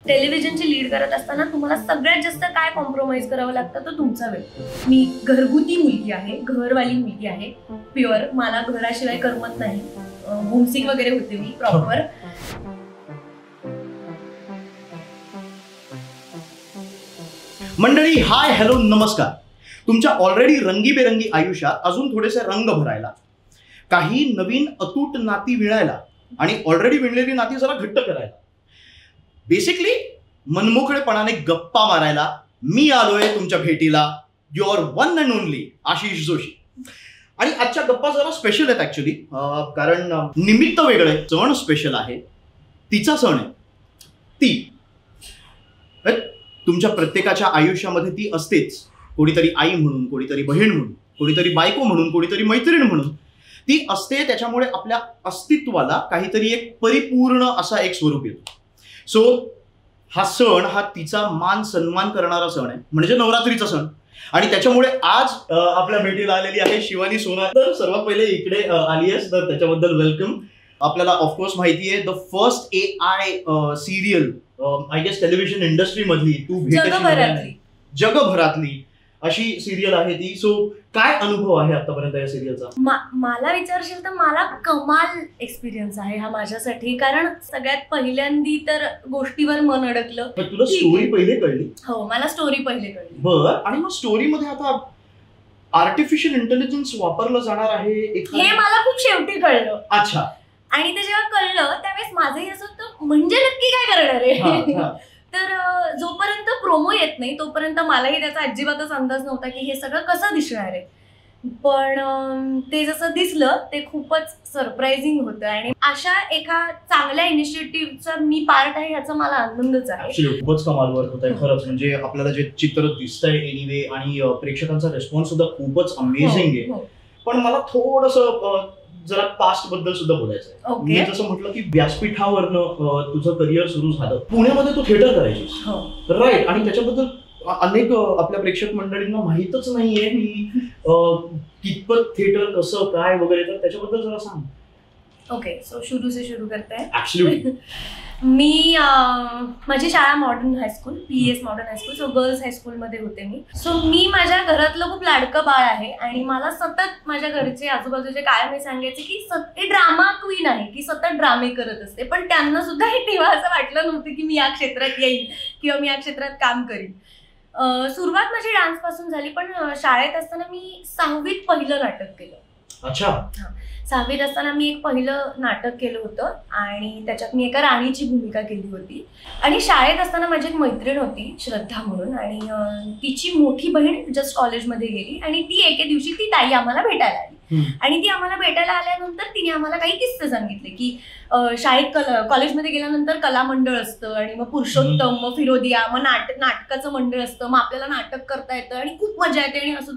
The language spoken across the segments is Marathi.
टेलिव्हिजनची लीड करत असताना तुम्हाला सगळ्यात जास्त काय कॉम्प्रोमाइज करावं लागतं तर तुमचा वेळ. मी घरगुती मुलगी आहे, घरवाली मुलगी आहे, प्युअर. मला घराशिवाय करमत नाही. होमसिक वगैरे होते मी प्रॉपर. मंडळी, हाय, हॅलो, नमस्कार. तुमच्या ऑलरेडी रंगीबेरंगी आयुष्यात अजून थोडेसे रंग भरायला, काही नवीन अतूट नाती विणायला आणि ऑलरेडी विणलेली नाती जरा घट्ट करायला, बेसिकली मनमोकळेपणाने गप्पा मारायला मी आलोय तुमच्या भेटीला. Your one and only Ashish Joshi. आणि आजच्या गप्पा जरा स्पेशल आहेत ऍक्च्युली, कारण निमित्त वेगळं आहे, सण स्पेशल आहे, तिचा सण आहे ती. तुमच्या प्रत्येकाच्या आयुष्यामध्ये ती असतेच. कोणीतरी आई म्हणून, कोणीतरी बहीण म्हणून, कोणीतरी बायको म्हणून, कोणीतरी मैत्रीण म्हणून ती असते. त्याच्यामुळे आपल्या अस्तित्वाला काहीतरी एक परिपूर्ण असा एक स्वरूप येतो. सो हा सण हा तिचा मान सन्मान करणारा सण आहे, म्हणजे नवरात्रीचा सण. आणि त्याच्यामुळे आज आपल्या भेटीला आलेली आहे शिवानी सोनार. तर सर्वात पहिले इकडे आली आहेस तर त्याच्याबद्दल वेलकम. आपल्याला ऑफकोर्स माहिती आहे, the first AI serial I guess television industry मधली तू जगभरातली अशी सिरियल आहे ती. सो काय अनुभव आहे आतापर्यंत या सिरियलचा? मला विचारशील तर मला कमाल एक्सपिरियन्स आहे हा माझ्यासाठी. कारण सगळ्यात पहिल्यांदी तर गोष्टीवर मन अडकलं. तुला स्टोरी पहिले कळली? हो, मला स्टोरी पहिले कळली. बरं. आणि मग स्टोरी मध्ये आता आर्टिफिशियल इंटेलिजन्स वापरलं जाणार आहे हे मला खूप शेवटी कळलं. अच्छा. आणि ते जेव्हा कळलं त्यावेळेस माझंही असं होतं, म्हणजे नक्की काय करणार आहे. तर जोपर्यंत प्रोमो येत नाही तोपर्यंत मलाही त्याचा अजिबातच अंदाज नव्हता की हे सगळं कसं दिसणार आहे. पण ते जसं दिसलं ते खूपच सरप्राइझिंग होतं. आणि अशा एका चांगल्या इनिशिएटिव्हचा मी पार्ट आहे याचा मला आनंदच आहे. खूपच कमाल वर्क होत आहे खरंच. म्हणजे आपल्याला जे चित्र दिसतंय एनिवे, आणि प्रेक्षकांचा रिस्पॉन्स सुद्धा खूपच अमेझिंग आहे. पण मला थोडंसं जरा पास्ट बद्दल सुद्धा बोलायचं आहे. मी जसं म्हटलं की व्यासपीठावरनं तुझं करिअर सुरू झालं, पुण्यामध्ये तू थिएटर करायचीस, राईट? आणि त्याच्याबद्दल अनेक आपल्या प्रेक्षक मंडळींना माहीतच नाहीये की कितपत थिएटर कसं काय वगैरे, तर त्याच्याबद्दल जरा सांग. ओके, सो शुरू से शुरू करते हैं. ऍब्सोल्युटली. मी माझी शाळा modern high school, PS modern high school, so girls हायस्कूलमध्ये होते मी. सो मी माझ्या घरातलं खूप लाडकं बाळ आहे आणि मला सतत माझ्या घरचे आजूबाजूचे कायम हे सांगायचे की ड्रामा क्वीन आहे, की सतत ड्रामे करत असते. पण त्यांना सुद्धा हे तेव्हा असं वाटलं नव्हतं की मी या क्षेत्रात येईन किंवा मी या क्षेत्रात काम करीन. सुरुवात माझी डान्स पासून झाली, पण शाळेत असताना मी 6वीत पहिलं नाटक केलं. अच्छा. 6वीत असताना मी एक पहिलं नाटक केलं होतं आणि त्याच्यात मी एका राणीची भूमिका केली होती. आणि शाळेत असताना माझी एक मैत्रीण होती श्रद्धा म्हणून, आणि तिची मोठी बहीण जस्ट कॉलेजमध्ये गेली आणि ती एके दिवशी ती ताई आम्हाला भेटायला आली. आणि ती आम्हाला भेटायला आल्यानंतर तिने आम्हाला काही किस्से सांगितले की शाळेत कॉलेजमध्ये गेल्यानंतर कला मंडळ असतं, आणि मग पुरुषोत्तम, मग फिरोदिया, मग नाटकाचं मंडळ असतं, मग आपल्याला नाटक करता येतं आणि खूप मजा येते. आणि असं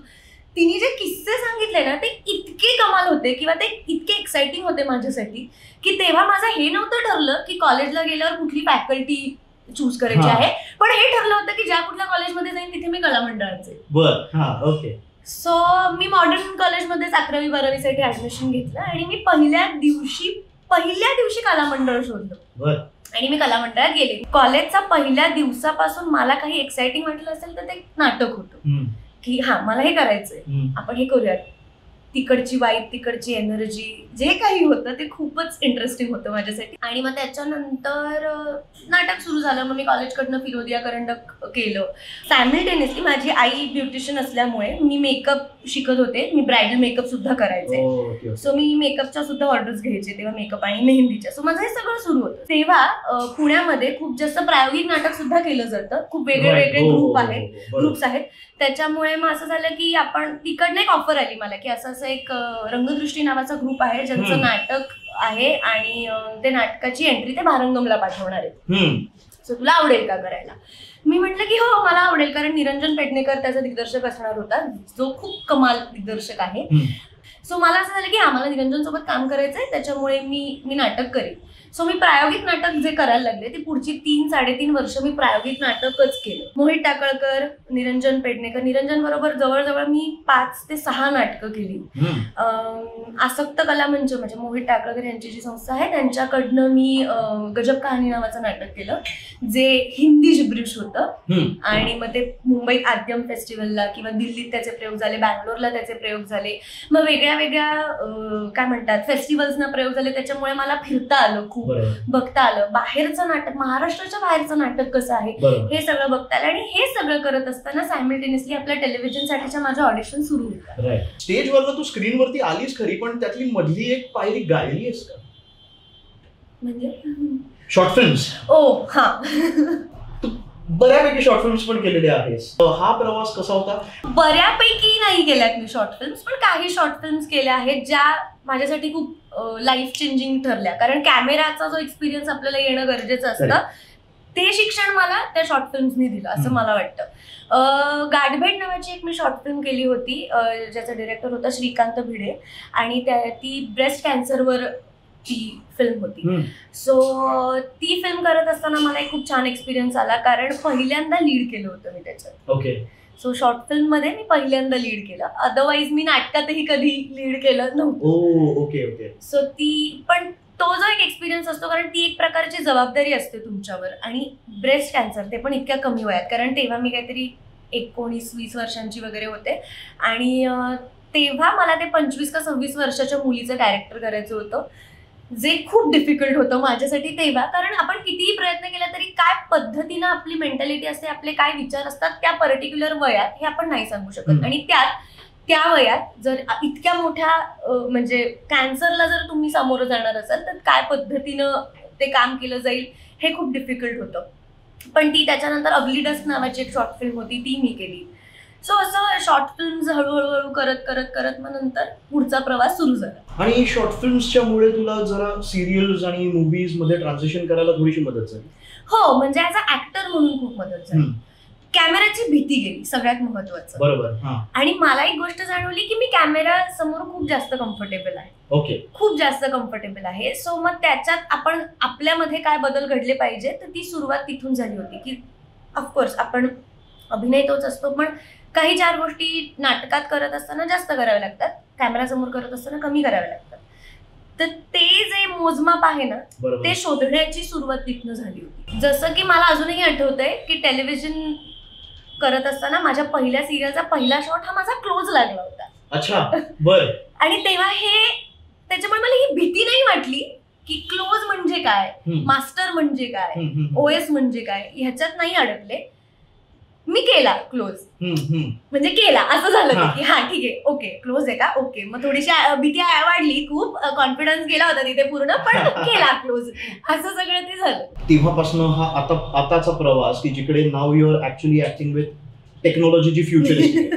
तिने जे किस्से सांगितले ना ते इतके कमाल होते किंवा ते इतके एक्साइटिंग होते माझ्यासाठी की तेव्हा माझं हे नव्हतं ठरलं की कॉलेजला गेल्यावर कुठली फॅकल्टी चूज करायची आहे, पण हे ठरलं होतं की ज्या कुठल्या कॉलेजमध्ये जाईन तिथे मी कला मंडळात जाईल. बरं, ओके. सो मी मॉडर्न कॉलेजमध्येच 11वी 12वी साठी ऍडमिशन घेतलं आणि मी पहिल्या दिवशी कला मंडळ शोधलं आणि मी कला मंडळात गेले. कॉलेजचा पहिल्या दिवसापासून मला काही एक्साइटिंग वाटलं असेल तर ते नाटक होतं की हा मला हे करायचंय, आपण हे करूयात. तिकडची वाईब, तिकडची एनर्जी, जे काही होतं ते खूपच इंटरेस्टिंग होतं माझ्यासाठी. आणि मग त्याच्यानंतर नाटक सुरू झालं. मग मी कॉलेजकडनं फिरोदिया करंडक केलं. सायमल्टेनियसली माझी आई ब्युटिशियन असल्यामुळे मी मेकअप शिकत होते, मी ब्रायडल मेकअप सुद्धा करायचे. सो मी मेकअपच्या सुद्धा ऑर्डर्स घ्यायचे तेव्हा, मेकअप आणि मेहंदीच्या. सो माझं हे सगळं सुरू होतं. तेव्हा पुण्यामध्ये खूप जास्त प्रायोगिक नाटक सुद्धा केलं जातं. खूप वेगळे ग्रुप्स आहेत. त्याच्यामुळे मग असं झालं की आपण तिकडनं एक ऑफर आली मला की असं एक रंगदृष्टी नावाचा ग्रुप आहे ज्यांचं नाटक आहे आणि ते नाटकाची एंट्री ते भारंगमला पाठवणार आहेत. सो तुला आवडेल का करायला? मी म्हटलं की हो मला आवडेल, कारण निरंजन पेडणेकर त्याचा दिग्दर्शक असणार होता, जो खूप कमाल दिग्दर्शक आहे. सो मला असं झालं की आम्हाला निरंजन सोबत काम करायचंय, त्याच्यामुळे मी नाटक करेन. सो मी प्रायोगिक नाटक जे करायला लागले ती पुढची 3-3.5 वर्ष मी प्रायोगिक नाटकच केलं. मोहित टाकळकर, निरंजन पेडणेकर, निरंजन बरोबर जवळजवळ मी 5 ते 6 नाटकं केली. आसक्त कला मंच म्हणजे मोहित टाकळकर यांची जी संस्था आहे त्यांच्याकडनं मी गजब कहाणी नावाचं नाटक केलं जे हिंदी जिब्रिश होतं. आणि मग ते मुंबईत आद्यम फेस्टिवलला किंवा दिल्लीत त्याचे प्रयोग झाले, बँगलोरला त्याचे प्रयोग झाले, मग वेगळ्या वेगळ्या काय म्हणतात फेस्टिवल्सना प्रयोग झाले. त्याच्यामुळे मला फिरता आलं, खूप बघता आलं. बाहेरचं नाटक, महाराष्ट्राच्या बाहेरचं नाटक कसं आहे हे सगळं बघता आलं. आणि हे सगळं करत असताना सायमल्टेनियसली आपल्या टेलिव्हिजनसाठीच्या माझ्या ऑडिशन सुरू होत्या. स्टेजवरनं तू स्क्रीनवरती आलीस खरी, पण त्यातली मधली एक पायरी गायली आहेस का? म्हणजे शॉर्ट फिल्म्स. हा बऱ्यापैकी शॉर्ट फिल्म्स पण केलेले आहेस. हा प्रवास कसा होता? बऱ्यापैकी नाही केल्यात मी शॉर्ट फिल्म्स, पण काही शॉर्ट फिल्म्स केल्या आहेत ज्या माझ्यासाठी खूप लाईफ चेंजिंग ठरल्या. कारण कॅमेराचा जो एक्सपिरियन्स आपल्याला येणं गरजेचं असतं ते शिक्षण मला त्या शॉर्ट फिल्म्सनी दिलं असं मला वाटतं. गाठभेट नावाची एक मी शॉर्ट फिल्म केली होती ज्याचा डिरेक्टर होता श्रीकांत भिडे आणि ती ब्रेस्ट कॅन्सरवर ती फिल्म होती. सो ती फिल्म करत असताना मला एक खूप छान एक्सपिरियन्स आला कारण पहिल्यांदा लीड केलं होतं मी त्याच्यात. ओके. सो शॉर्ट फिल्म मध्ये मी पहिल्यांदा लीड केलं, अदरवाईज मी नाटकातही कधी लीड केलं नव्हतं. Okay okay. सो ती पण तो जो एक एक्सपिरियन्स असतो कारण ती एक प्रकारची जबाबदारी असते तुमच्यावर. आणि ब्रेस्ट कॅन्सर ते पण इतक्या कमी वयात, कारण तेव्हा मी काहीतरी 19-20 वर्षांची वगैरे होते आणि तेव्हा मला ते 25 का 26 वर्षाच्या मुलीचं कॅरेक्टर करायचं होतं जे खूप डिफिकल्ट होतं माझ्यासाठी तेव्हा. कारण आपण कितीही प्रयत्न केला तरी काय पद्धतीनं आपली मेंटॅलिटी असते, आपले काय विचार असतात त्या पर्टिक्युलर वयात हे आपण नाही सांगू शकत. आणि त्या वयात जर इतक्या मोठ्या म्हणजे कॅन्सरला जर तुम्ही सामोरं जाणार असाल तर काय पद्धतीनं ते काम केलं जाईल हे खूप डिफिकल्ट होतं. पण ती त्याच्यानंतर अगली डस्ट नावाची एक शॉर्ट फिल्म होती ती मी केली. सो असं शॉर्ट फिल्म्स हळूहळू करत करत करत मग नंतर पुढचा प्रवास सुरू झाला. आणि शॉर्ट फिल्म्सच्या मुळे तुला जरा सिरियल्स आणि मूव्हीज मध्ये ट्रान्झिशन करायला थोडीशी मदत झाली? हो, म्हणजे ॲज अ ऍक्टर म्हणून खूप मदत झाली. कॅमेराची भीती गेली सगळ्यात महत्वाचं. बरोबर. आणि मला एक गोष्ट जाणवली की मी कॅमेरा समोर खूप जास्त कम्फर्टेबल आहे. ओके. खूप जास्त कम्फर्टेबल आहे. सो मग त्याच्यात आपण आपल्यामध्ये काय बदल घडले पाहिजे तर ती सुरुवात तिथून झाली होती की ऑफकोर्स आपण अभिनय तोच असतो पण काही 4 गोष्टी नाटकात करत असताना जास्त कराव्या लागतात, कॅमेरासमोर करत असताना कमी कराव्या लागतात. तर ते जे मोजमाप आहे ना ते शोधण्याची सुरुवात तिथनं झाली होती. जसं की मला अजूनही आठवतंय की टेलिव्हिजन करत असताना माझ्या पहिल्या सिरियलचा पहिला शॉट हा माझा क्लोज लागला होता. अच्छा, बर. आणि तेव्हा त्याच्यामुळे मला ही भीती नाही वाटली की क्लोज म्हणजे काय, मास्टर म्हणजे काय, ओएस म्हणजे काय, ह्याच्यात नाही अडकले. मी केला क्लोज, म्हणजे केला असं झालं की हा ठीक आहे ओके क्लोज आहे का, ओके. मग थोडीशी भीती वाढली, खूप कॉन्फिडन्स गेला होता तिथे पूर्ण, पण केला क्लोज, असं सगळं ते झालं. तेव्हापासून हा आताचा प्रवास की जिकडे नाव you are actually acting with technology futuristic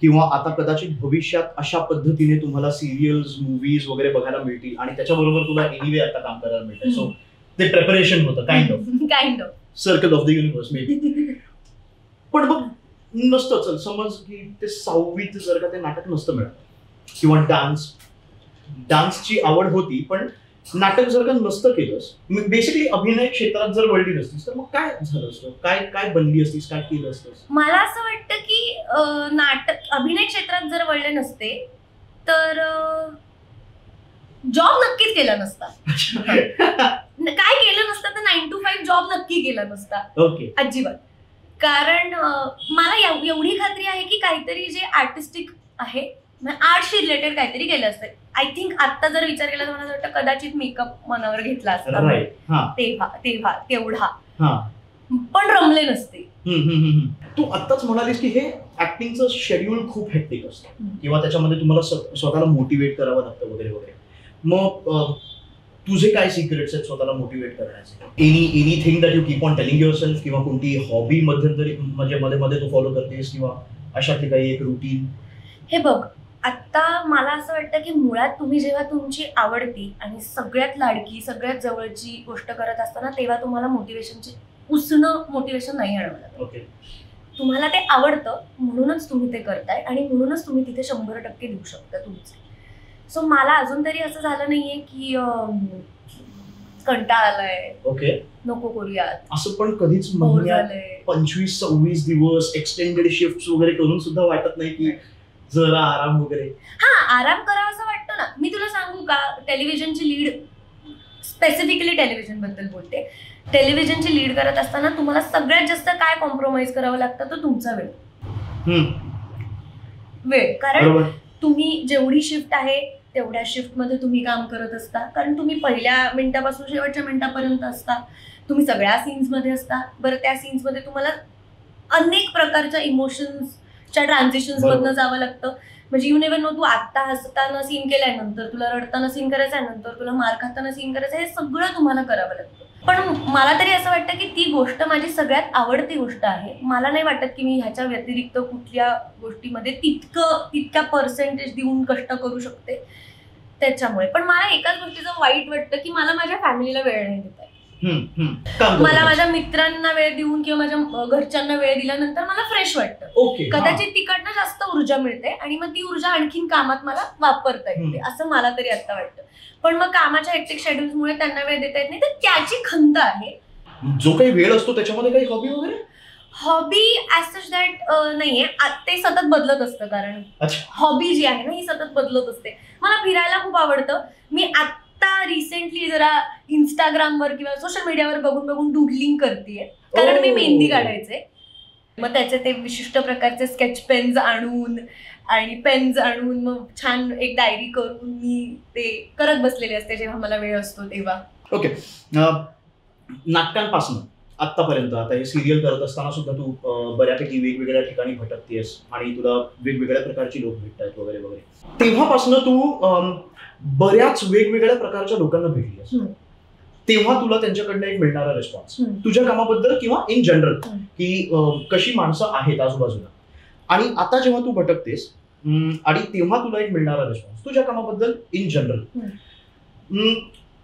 किंवा आता कदाचित भविष्यात अशा पद्धतीने तुम्हाला सिरियल्स मूव्हीज वगैरे बघायला मिळतील आणि त्याच्याबरोबर तुला एनिवे आता काम करायला मिळतं. सो ते प्रिपरेशन होतं kind of circle of the universe may be. पण मग नसतं, चल समज की ते 6वीत जर का ते नाटक नसतं मिळालं किंवा डान्सची आवड होती पण नाटक जर का नसतं केलंस, बेसिकली अभिनय क्षेत्रात जर वळली नसतीस तर मग काय झालं असतं, काय बनली असतीस, काय केलं असतं? मला असं वाटतं की अभिनय क्षेत्रात जर वळले नसते तर जॉब नक्कीच केला नसता. काय केलं नसतं तर 9 to 5 जॉब नक्की केला नसता. ओके. अजिबात. कारण मला एवढी खात्री आहे की काहीतरी जे आर्टिस्टिक आहे आर्टशी रिलेटेड काहीतरी केलं असतं. आय थिंक आता जर विचार केला तर मला असं वाटतं कदाचित मेकअप मनावर घेतला असता तेव्हा तेवढा, पण रमले नसते. तू आत्ताच म्हणालीस की हे ऍक्टिंगचं शेड्यूल खूप हेक्टिक असतं किंवा त्याच्यामध्ये तुम्हाला स्वतःला मोटिवेट करावं लागतं वगैरे वगैरे. मग तुझे काय सिक्रेट्स आहेत स्वतःला मोटिवेट करण्याचे? Anything that you keep on telling yourself किंवा कोणती हॉबी मध्यंतरी म्हणजे मध्ये तू फॉलो करतेस किंवा अशातली काही एक रुटीन? हे बघ, आता मला असं वाटतं की मुळात तुम्ही जेव्हा तुमची आवडती आणि सगळ्यात लाडकी सगळ्यात जवळची गोष्ट करत असताना तेव्हा तुम्हाला मोटिवेशन नाही आणवं लागतं. ओके. तुम्हाला ते आवडतं म्हणूनच तुम्ही ते करताय आणि म्हणूनच तुम्ही तिथे 100% देऊ शकता तुमचे. सो मला अजून तरी असं झालं नाहीये की कंटाळा आलाय, ओके, नको करूयात, असं पण कधीच बोर महिन्यात झालंय. 25-26 दिवस एक्सटेंडेड शिफ्ट वगैरे करून सुद्धा वाटत नाही की जरा आराम वगैरे? हा, आराम करावा असं वाटतं ना. मी तुला सांगू का, टेलिव्हिजनची लीड, स्पेसिफिकली टेलिव्हिजन बद्दल बोलते, टेलिव्हिजनची लीड करत असताना तुम्हाला सगळ्यात जास्त काय कॉम्प्रोमाइज करावं लागतं, तर तुमचा वेळ. कारण तुम्ही जेवढी शिफ्ट आहे तेवढ्या शिफ्टमध्ये तुम्ही काम करत असता, कारण तुम्ही पहिल्या मिनिटापासून शेवटच्या मिनिटापर्यंत असता, तुम्ही सगळ्या सीन्समध्ये असता. बरं, त्या सीन्समध्ये तुम्हाला अनेक प्रकारच्या इमोशन्सच्या ट्रान्झिशन्समधनं जावं लागतं. म्हणजे यू नेव्हर नो, तू आत्ता हसताना सीन केलाय, नंतर तुला रडताना सीन करायचा आहे, नंतर तुला मार खाताना सीन करायचा आहे, हे सगळं तुम्हाला करावं लागतं. पण मला तरी असं वाटतं की ती गोष्ट माझी सगळ्यात आवडती गोष्ट आहे. मला नाही वाटत की मी ह्याच्या व्यतिरिक्त कुठल्या गोष्टीमध्ये तितक्या पर्सेंटेज देऊन कष्ट करू शकते त्याच्यामुळे. पण मला एकाच गोष्टीचं वाईट वाटतं की मला माझ्या फॅमिलीला वेळ नाही देता येत. मला माझ्या मित्रांना वेळ देऊन किंवा माझ्या घरच्यांना वेळ दिल्यानंतर मला फ्रेश वाटतं. कदाचित तिकडनं जास्त ऊर्जा मिळते आणि मग ती ऊर्जा आणखीन कामात मला वापरता येते, असं मला तरी आता वाटतं. पण मग कामाच्या हेक्टिक शेड्यूल्समुळे त्यांना वेळ देता येत नाही, तर त्याची खंत आहे. जो काही वेळ असतो त्याच्यामध्ये काही हॉबी वगैरे? हॉबी ऍज सच दॅट नाहीये, ते सतत बदलत असतं. कारण हॉबी जी आहे ना, ही सतत बदलत असते. मला फिरायला खूप आवडतं. मी आता रिसेंटली जरा इंस्टाग्रामवर किंवा सोशल मीडियावर बघून डुडलिंग करतेय, कारण मी मेहंदी काढायचे. मग त्याचे ते विशिष्ट प्रकारचे स्केच पेन्स आणून मग छान एक डायरी करून मी ते करत बसलेले असते जेव्हा मला वेळ असतो तेव्हा. ओके, नाटकांपासून आतापर्यंत, आता हे सिरियल करत असताना सुद्धा तू बऱ्यापैकी वेगवेगळ्या ठिकाणी भटकतेस आणि तुला वेगवेगळ्या प्रकारची लोक भेटतात वगैरे वगैरे. तेव्हापासून तू बऱ्याच वेगवेगळ्या प्रकारच्या लोकांना भेटलीस, तेव्हा तुला त्यांच्याकडनं एक मिळणारा रिस्पॉन्स तुझ्या कामाबद्दल किंवा इन जनरल, की कशी माणसं आहेत आजूबाजूला, आणि आता जेव्हा तू भटकतेस आणि तेव्हा तुला एक मिळणारा रिस्पॉन्स तुझ्या कामाबद्दल इन जनरल,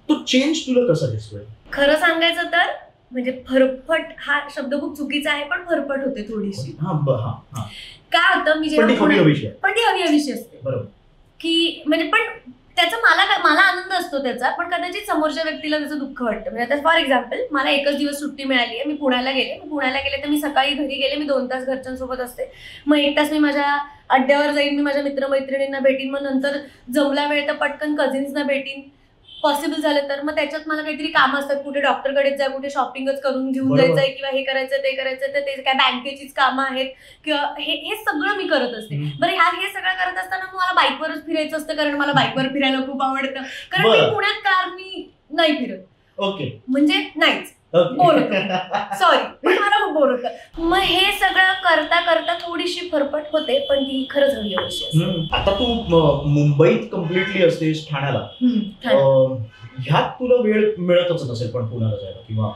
तो चेंज तुला कसा दिसतोय? खरं सांगायचं तर म्हणजे फरफट हा शब्द खूप चुकीचा आहे, पण फरफट होते थोडीशी. काय होतं, मी जेव्हा पण ती हवी असते की म्हणजे, पण त्याचा मला आनंद असतो त्याचा, पण कदाचित समोरच्या व्यक्तीला त्याचं दुःख वाटतं. म्हणजे आता फॉर एक्झाम्पल, मला एकच दिवस सुट्टी मिळाली आहे, मी पुण्याला गेले तर मी सकाळी घरी गेले, मी 2 तास घरच्यांसोबत असते, मग 1 तास मी माझ्या अड्ड्यावर जाईन, मी माझ्या मित्रमैत्रिणींना भेटीन, मग नंतर जमला वेळ तर पटकन कझिन्सना भेटीन, पॉसिबल झालं तर. मग त्याच्यात मला काहीतरी कामं असतात, कुठे डॉक्टरकडेच जाय, कुठे शॉपिंगच करून घेऊन जायचंय किंवा हे करायचं ते करायचं, तर ते काय बँकेचीच कामं आहेत किंवा हे सगळं मी करत असते. बरं, हे सगळं करत असताना मला बाईकवरच फिरायचं असतं, कारण मला बाईकवर फिरायला खूप आवडतं. कारण मी पुण्यात कारनी नाही फिरत. ओके, म्हणजे नाहीच, बोर होतं, सॉरी, मला खूप बोर होतं. मग हे सगळं करता करता थोडीशी फरफट होते, पण ती खरंच हवी अवश्य. आता तू मुंबईत कम्प्लिटली असतेस, ठाण्याला, ह्यात तुला वेळ मिळतच नसेल पण पुण्याला जायला किंवा?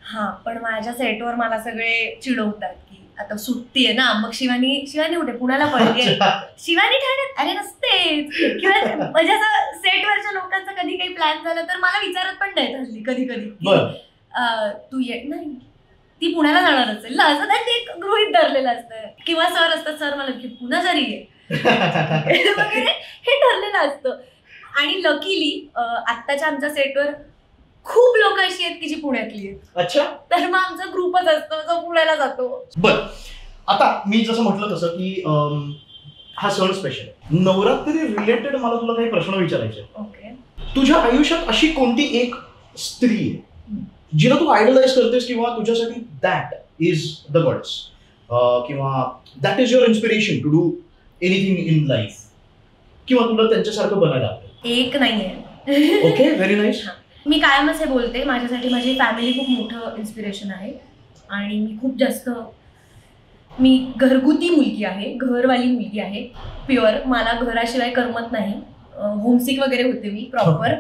हा, पण माझ्या सेटवर मला सगळे चिडवतात की आता सुट्टी आहे ना, मग शिवानी कुठे पुण्याला पडली, शिवानी ठाण्यात, अरे नसतेच. किंवा म्हणजे असं सेटवरच्या लोकांचा कधी काही प्लॅन झाला तर मला विचारत पण नाही हल्ली कधी तू ये, नाही ती पुण्याला जाणार असेल ना, असं ते एक गृहीत धरलेलं असतं. किंवा सर असतात, सर मला की पुन्हा जरी आहे वगैरे, हे ठरलेलं असतं. आणि लकीली आत्ताच्या आमच्या सेटवर खूप लोक अशी आहेत की जी पुण्यातली आहेत. अच्छा, तर मग आमचा ग्रुपच असतो जो पुण्याला जातो. बर, आता मी जसं म्हटलं तसं की हा सण स्पेशल आहे, नवरात्री रिलेटेड मला तुला काही प्रश्न विचारायचे. ओके, तुझ्या आयुष्यात अशी कोणती एक स्त्री आहे जिला तू आयडलाइज करतेस किंवा तुझ्यासाठी दॅट इज द गॉडेस, किंवा that is your inspiration to do anything in life, किंवा तुला त्यांच्यासारखं बनायला आवडेल? एक नाहीये. Okay, very nice. मी कायमच हे बोलते, माझ्यासाठी माझी फॅमिली खूप मोठं इन्स्पिरेशन आहे. आणि मी खूप जास्त, मी घरगुती मुलगी आहे, घरवाली मुलगी आहे प्युअर. मला घराशिवाय करमत नाही, होमसिक वगैरे होते मी प्रॉपर.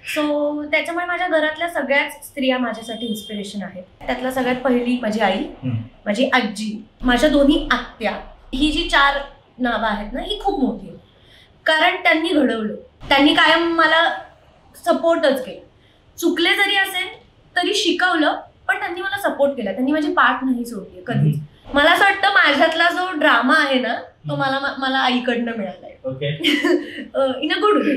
सो त्याच्यामुळे माझ्या घरातल्या सगळ्याच स्त्रिया माझ्यासाठी इन्स्पिरेशन आहेत. त्यातल्या सगळ्यात पहिली माझी आई, माझी आजी, माझ्या दोन्ही आत्या. ही जी 4 नावं आहेत ना, ही खूप मोठी आहेत, कारण त्यांनी घडवलं, त्यांनी कायम मला सपोर्टच केला. चुकले जरी असेल तरी शिकवलं, पण त्यांनी मला सपोर्ट केला, त्यांनी माझी पाठ नाही सोडली कधीच. मला असं वाटतं माझ्यातला जो ड्रामा आहे ना तो मला आईकडनं मिळालाय. In a good way.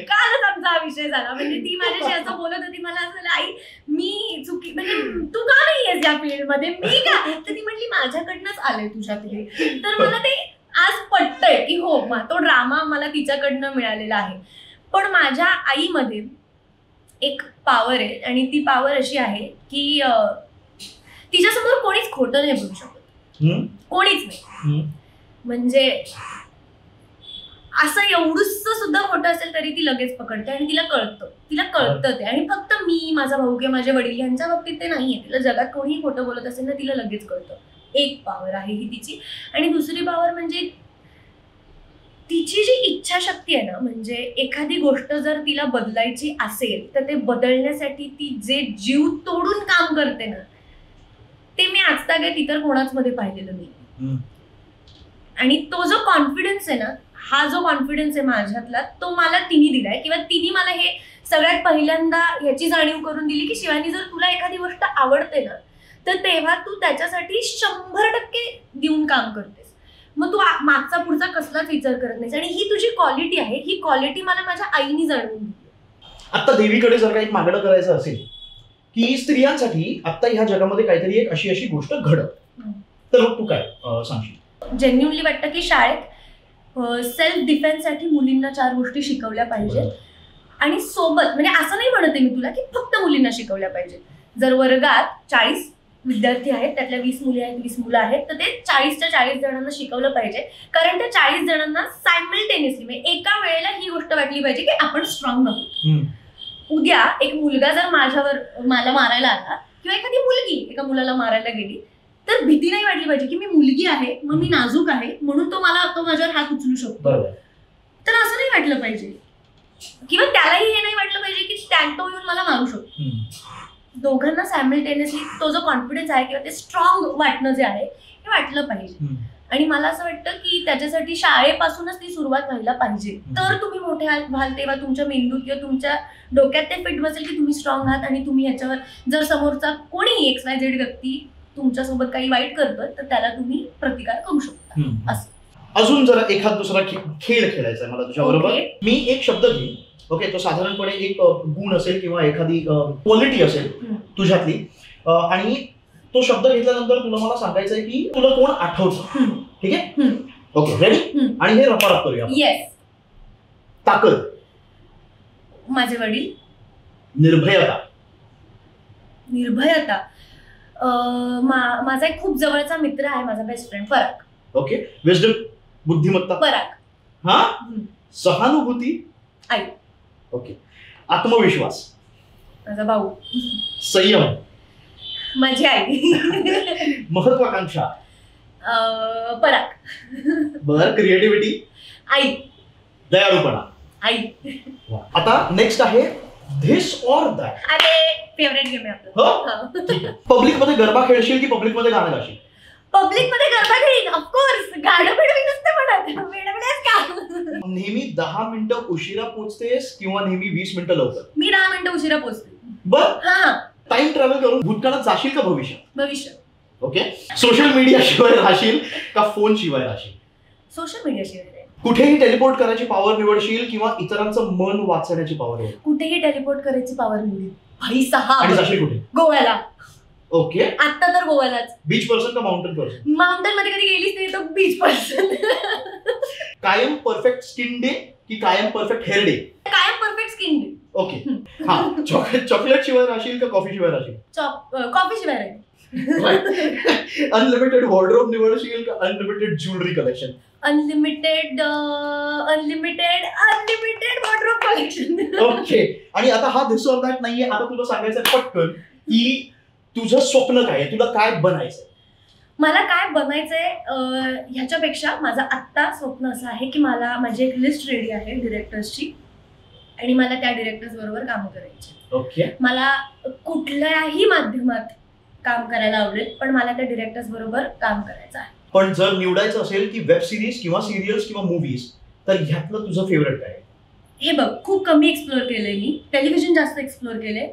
कालच आमचा हा विषय झाला. म्हणजे ती माझ्याशी असं बोलत होती, मला असं झालं आई मी चुकी म्हणजे तू का नाही आहेस या फील्डमध्ये, मी का, तर ती म्हटली माझ्याकडनंच आलंय तुझ्याकडे. तर मला ते आज पटतंय की हो तो ड्रामा मला तिच्याकडनं मिळालेला आहे. पण माझ्या आईमध्ये एक पॉवर आहे आणि ती पॉवर अशी आहे की तिच्यासमोर कोणीच खोटं नाही बोलू शकत, कोणीच नाही. म्हणजे असं एवढंसं सुद्धा खोटं असेल तरी ती लगेच पकडते आणि तिला कळतं ते. आणि फक्त मी, माझा भाऊ किंवा माझे वडील यांच्या बाबतीत ते नाहीये. तिला जगात कोणीही खोटं बोलत असेल ना तिला लगेच कळतं. एक पॉवर आहे ही तिची. आणि दुसरी पॉवर म्हणजे तिची जी इच्छाशक्ती आहे ना, म्हणजे एखादी गोष्ट जर तिला बदलायची असेल तर ते बदलण्यासाठी ती जे जीव तोडून काम करते ना, ते मी आजतागत इतर कोणाच मध्ये पाहिलेलं नाही. आणि तो जो कॉन्फिडन्स आहे ना, हा जो कॉन्फिडन्स आहे माझ्यातला, तो मला तिने दिलाय. किंवा तिने मला हे सगळ्यात पहिल्यांदा ह्याची जाणीव करून दिली की शिवानी, जर तुला एखादी गोष्ट आवडते ना तर तेव्हा तू त्याच्यासाठी 100% देऊन काम करतेस. मग तू मागचा पुढचा कसलाच विचार करत नाहीस. आणि ही तुझी क्वालिटी आहे. ही क्वालिटी मला माझ्या आईने जाणवून दिली. आता देवीकडे जर काही मागणं करायचं असेल की स्त्रियांसाठी आता ह्या जगामध्ये काहीतरी एक अशी गोष्ट घडत, तर मग तू काय सांगशील? जेन्युनली वाटतं की शाळेत सेल्फ डिफेन्ससाठी मुलींना 4 गोष्टी शिकवल्या पाहिजेत. आणि सोबत म्हणजे असं नाही म्हणते मी तुला की फक्त मुलींना शिकवल्या पाहिजेत. जर वर्गात 40 विद्यार्थी आहेत, त्यातल्या 20 मुली आहेत, 20 मुलं आहेत, तर ते 40च्या 40 जणांना शिकवलं पाहिजे. कारण त्या 40 जणांना सायमल्टेनियसली म्हणजे एका वेळेला ही गोष्ट वाटली पाहिजे की आपण स्ट्रॉंग आहोत. उद्या एक मुलगा जर मला मारायला आला किंवा एखादी मुलगी एका मुलाला मारायला गेली तर भीती नाही वाटली पाहिजे की मी मुलगी आहे, मग मी नाजूक आहे म्हणून तो माझ्यावर हात उचलू शकतो. तर असं नाही वाटलं पाहिजे. किंवा त्यालाही हे नाही वाटलं पाहिजे की तो येऊन मला मारू शकतो. दोघांना सायमल्टेनियसली तो जो कॉन्फिडन्स आहे किंवा ते स्ट्रॉंग वाटणं जे आहे हे वाटलं पाहिजे. आणि मला असं वाटतं की त्याच्यासाठी शाळेपासूनच ती सुरुवात व्हायला पाहिजे. तर तुम्ही मोठे व्हाल तेव्हा तुमच्या मेंदूत किंवा तुमच्या डोक्यात ते फिट बसेल की तुम्ही स्ट्रॉंग आहात. आणि तुम्ही ह्याच्यावर जर समोरचा कोणी XYZ व्यक्ती तुमच्यासोबत काही वाईट करतोय तर त्याला तुम्ही प्रतिकार करू शकता. असं अजून जरा एखाद दुसरा खेळ खेळायचा आहे मला तुझ्याबरोबर. मी एक शब्द घेईन, ओके, तो साधारणपणे एक गुण असेल किंवा एखादी क्वालिटी असेल तुझ्यातली, आणि तो शब्द घेतल्यानंतर तुला मला सांगायचं आहे की तुला कोण आठवतं. ठीक आहे? Okay, ready? आणि हे रपारप करूया. येस. ताकद. माझे वडील. निर्भयता. निर्भयता. माझा एक खूप जवळचा मित्र आहे, माझा बेस्ट फ्रेंड पराग. ओके. विजडम. बुद्धिमत्ता. पराग. हा. सहानुभूती. आई. ओके. आत्मविश्वास. माझा भाऊ. संयम. माझी आई. महत्वाकांक्षा. पराग. बर. क्रिएटिव्हिटी. आई. दयाळूपणा. आई. आता नेक्स्ट आहे धिस ऑर दॅट. अरे फेवरेट गेम आहे आपला. पब्लिक मध्ये गरबा खेळशील की पब्लिक मध्ये गाणं गाशील? पब्लिक मध्ये गरबा खेळीन ऑफकोर्स. गाणं बिडवी नसते म्हणत. वेडवेडेच का? नेहमी 10 मिनिटं उशिरा पोहोचतेस किंवा नेहमी 20 मिनिटं लवकर? मी 10 मिनिटं उशिरा पोहोचते. बर. हा. टाइम ट्रॅव्हल करून भूतकाळात जाशील का भविष्यात? भविष्य. ओके. सोशल मीडिया शिवाय राहशील का फोन शिवाय राहशील? सोशल मीडिया शिवाय. कुठेही टेलिपोर्ट करायची पॉवर निवडशील किंवा इतरांचं मन वाचवण्याची पॉवर निवड? कुठेही टेलिपोर्ट करायची पॉवर निवडेल. भाई 6. आणि जाशील कुठे? गोव्याला. ओके. आता तर गोव्यालाच. बीच पर्सन का माउंटेन पर्सन? माउंटेन मध्ये कधी गेलीच नाही तर बीच पर्सन. कायम परफेक्ट स्किन डे की कायम परफेक्ट हेअर डे? कायम परफेक्ट स्किन डे. ओके. हा. चॉकलेट शिवाय राहशील का कॉफी शिवाय राहशील? कॉफी शिवाय राहील. अनलिमिटेड वॉर्डरोब निवडशील का unlimited jewellery collection? Unlimited wardrobe collection. Okay. आणि आता हा धिस ऑर दॅट नाहीये. आता तुला सांगायचं पटकन की तुझं स्वप्न काय आहे, तुला काय बनायचंय? मला काय बनायचंय ह्याच्यापेक्षा माझं आत्ता स्वप्न असं आहे की माझी एक लिस्ट रेडी आहे डिरेक्टर्सची आणि मला त्या डिरेक्टर्स बरोबर काम करायचे. ओके. मला कुठल्याही माध्यमात काम करायला आवडेल पण मला त्या डिरेक्टर्स बरोबर काम करायचं आहे. पण जर निवडायचं असेल की वेब सिरीज किंवा सिरियल्स किंवा मूवीज, तर ह्यातलं तुझं फेवरेट काय आहे? हे बघ, खूप कमी एक्सप्लोअर केलंय मी. टेलिव्हिजन जास्त एक्सप्लोअर केलंय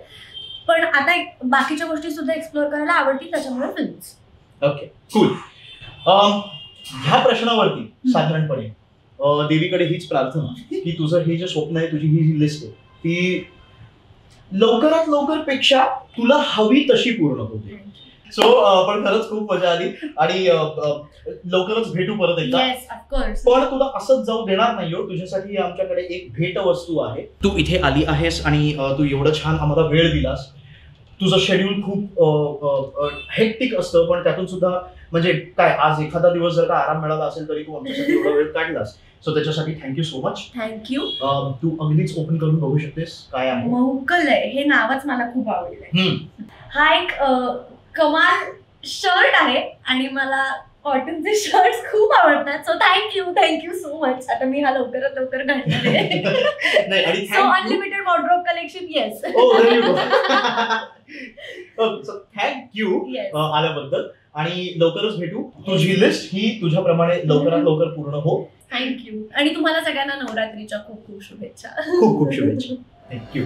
पण आता बाकीच्या गोष्टी सुद्धा एक्सप्लोअर करायला आवडतील, त्याच्यामुळे फिल्म्स. Okay cool. ह्या प्रश्नावरती साधारणपणे देवीकडे हीच प्रार्थना की तुझं हे जे स्वप्न आहे, तुझी ही लिस्ट आहे, ती लवकरात लवकर पेक्षा तुला हवी तशी पूर्ण होते. सो पण खरंच खूप मजा आली आणि लवकरच भेटू परत एकदा. Yes of course. पण तुला असंच जाऊ देणार नाही हो. तुझ्यासाठी आमच्याकडे एक भेटवस्तू आहे. तू इथे आली आहेस आणि तू एवढं छान आम्हाला वेळ दिलास. तुझं शेड्यूल खूप हेक्टिक असतं, पण त्यातून सुद्धा म्हणजे काय आज एखादा दिवस जर का आराम मिळाला असेल तरी तू आमच्यासाठी एवढा वेळ काढलास. सो त्याच्यासाठी थँक्यू सो मच. थँक्यू. तू अगदीच ओपन करून बघू शकतेस काय आहे. महूकल आहे हे नावच मला खूप आवडलंय. हा एक कमाल शर्ट आहे आणि मला कॉटनचे शर्ट्स खूप आवडतात. So thank you so much. आता मी हा लवकरात लवकर घालणार आहे. नाही आणि so unlimited wardrobe collection. Yes. Thank you आल्याबद्दल आणि लवकरच भेटू. तुझी लिस्ट ही तुझ्याप्रमाणे लवकरात लवकर पूर्ण हो. थँक्यू. आणि तुम्हाला सगळ्यांना नवरात्रीच्या खूप खूप शुभेच्छा. खूप खूप शुभेच्छा. थँक्यू.